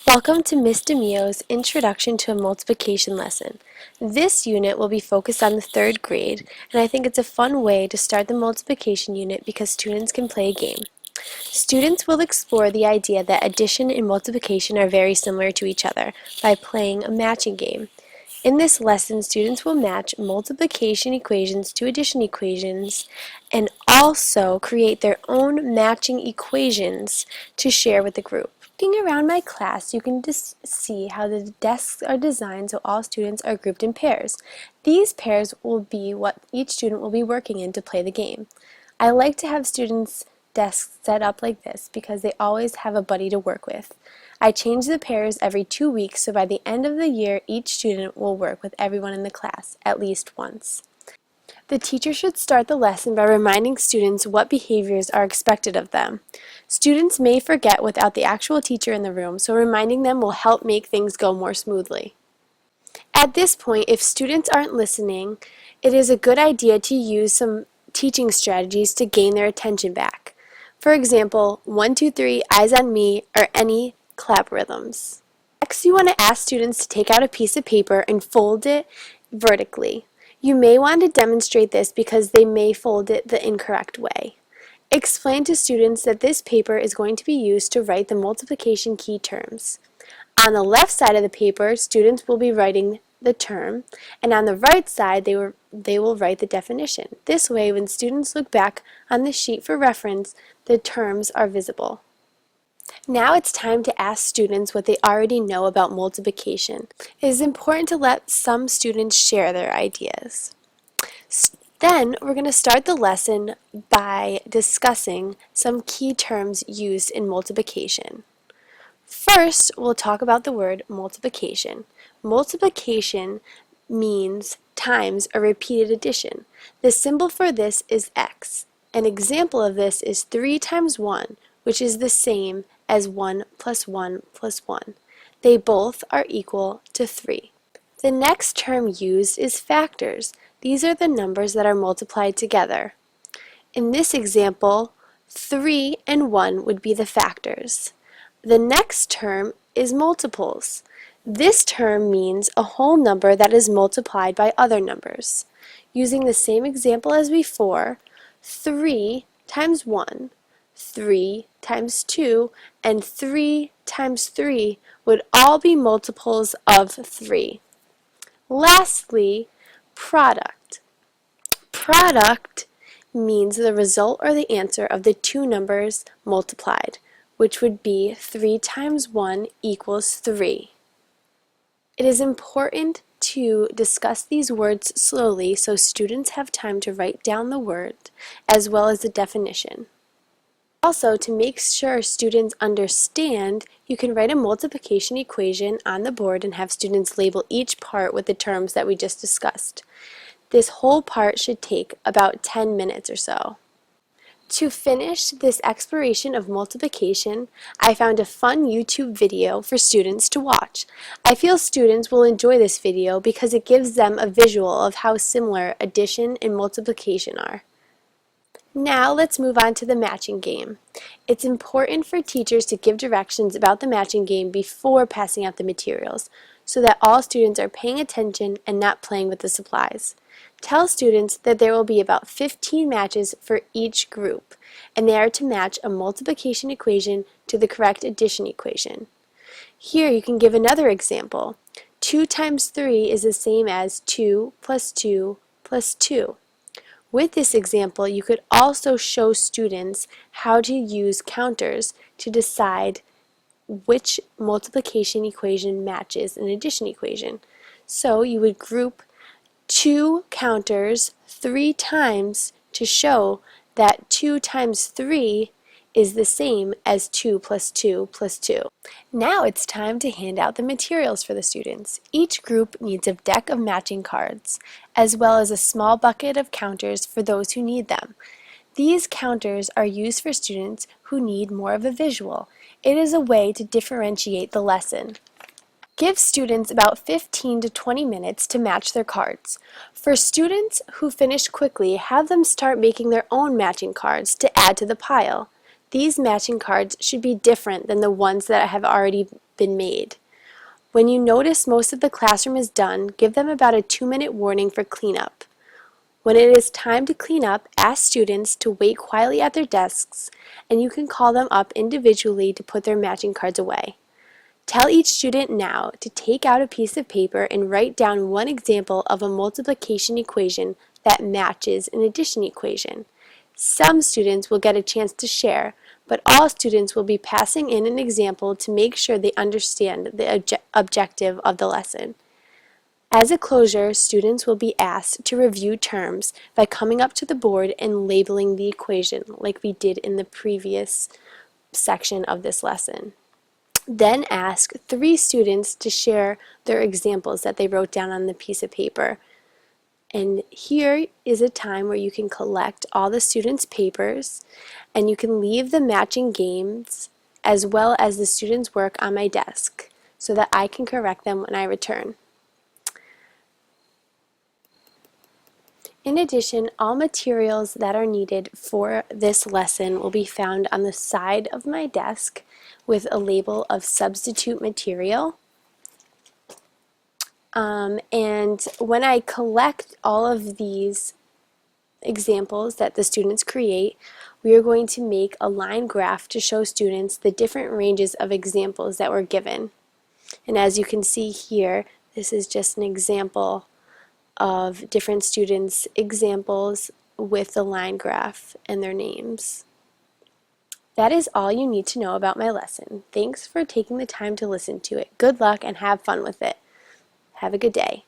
Welcome to Ms. DeMio's Introduction to a Multiplication Lesson. This unit will be focused on the third grade, and I think it's a fun way to start the multiplication unit because students can play a game. Students will explore the idea that addition and multiplication are very similar to each other by playing a matching game. In this lesson, students will match multiplication equations to addition equations and also create their own matching equations to share with the group. Looking around my class, you can just see how the desks are designed so all students are grouped in pairs. These pairs will be what each student will be working in to play the game. I like to have students' desks set up like this because they always have a buddy to work with. I change the pairs every 2 weeks, so by the end of the year, each student will work with everyone in the class at least once. The teacher should start the lesson by reminding students what behaviors are expected of them. Students may forget without the actual teacher in the room, so reminding them will help make things go more smoothly. At this point, if students aren't listening, it is a good idea to use some teaching strategies to gain their attention back. For example, 1, 2, 3, eyes on me, or any clap rhythms. Next, you want to ask students to take out a piece of paper and fold it vertically. You may want to demonstrate this because they may fold it the incorrect way. Explain to students that this paper is going to be used to write the multiplication key terms. On the left side of the paper, students will be writing the term, and on the right side, they will write the definition. This way, when students look back on the sheet for reference, the terms are visible. Now it's time to ask students what they already know about multiplication. It is important to let some students share their ideas. Then we're going to start the lesson by discussing some key terms used in multiplication. First, we'll talk about the word multiplication. Multiplication means times a repeated addition. The symbol for this is x. An example of this is 3 times 1, which is the same as 1 plus 1 plus 1. They both are equal to 3. The next term used is factors. These are the numbers that are multiplied together. In this example, 3 and 1 would be the factors. The next term is multiples. This term means a whole number that is multiplied by other numbers. Using the same example as before, 3 times 1, 3 times 2, and 3 times 3 would all be multiples of 3. Lastly, product. Product means the result or the answer of the two numbers multiplied, which would be 3 times 1 equals 3. It is important to discuss these words slowly so students have time to write down the word as well as the definition. Also, to make sure students understand, you can write a multiplication equation on the board and have students label each part with the terms that we just discussed. This whole part should take about 10 minutes or so. To finish this exploration of multiplication, I found a fun YouTube video for students to watch. I feel students will enjoy this video because it gives them a visual of how similar addition and multiplication are. Now let's move on to the matching game. It's important for teachers to give directions about the matching game before passing out the materials so that all students are paying attention and not playing with the supplies. Tell students that there will be about 15 matches for each group, and they are to match a multiplication equation to the correct addition equation. Here you can give another example. 2 times 3 is the same as 2 plus 2 plus 2. With this example, you could also show students how to use counters to decide which multiplication equation matches an addition equation. So you would group 2 counters 3 times to show that 2 times 3 is the same as 2 plus 2 plus 2. Now it's time to hand out the materials for the students. Each group needs a deck of matching cards, as well as a small bucket of counters for those who need them. These counters are used for students who need more of a visual. It is a way to differentiate the lesson. Give students about 15 to 20 minutes to match their cards. For students who finish quickly, have them start making their own matching cards to add to the pile. These matching cards should be different than the ones that have already been made. When you notice most of the classroom is done, give them about a 2-minute warning for cleanup. When it is time to clean up, ask students to wait quietly at their desks, and you can call them up individually to put their matching cards away. Tell each student now to take out a piece of paper and write down one example of a multiplication equation that matches an addition equation. Some students will get a chance to share, but all students will be passing in an example to make sure they understand the objective of the lesson. As a closure, students will be asked to review terms by coming up to the board and labeling the equation like we did in the previous section of this lesson. Then ask 3 students to share their examples that they wrote down on the piece of paper. And here is a time where you can collect all the students' papers, and you can leave the matching games as well as the students' work on my desk so that I can correct them when I return. In addition, all materials that are needed for this lesson will be found on the side of my desk with a label of substitute material. And when I collect all of these examples that the students create, we are going to make a line graph to show students the different ranges of examples that were given. And as you can see here, this is just an example of different students' examples with the line graph and their names. That is all you need to know about my lesson. Thanks for taking the time to listen to it. Good luck and have fun with it. Have a good day.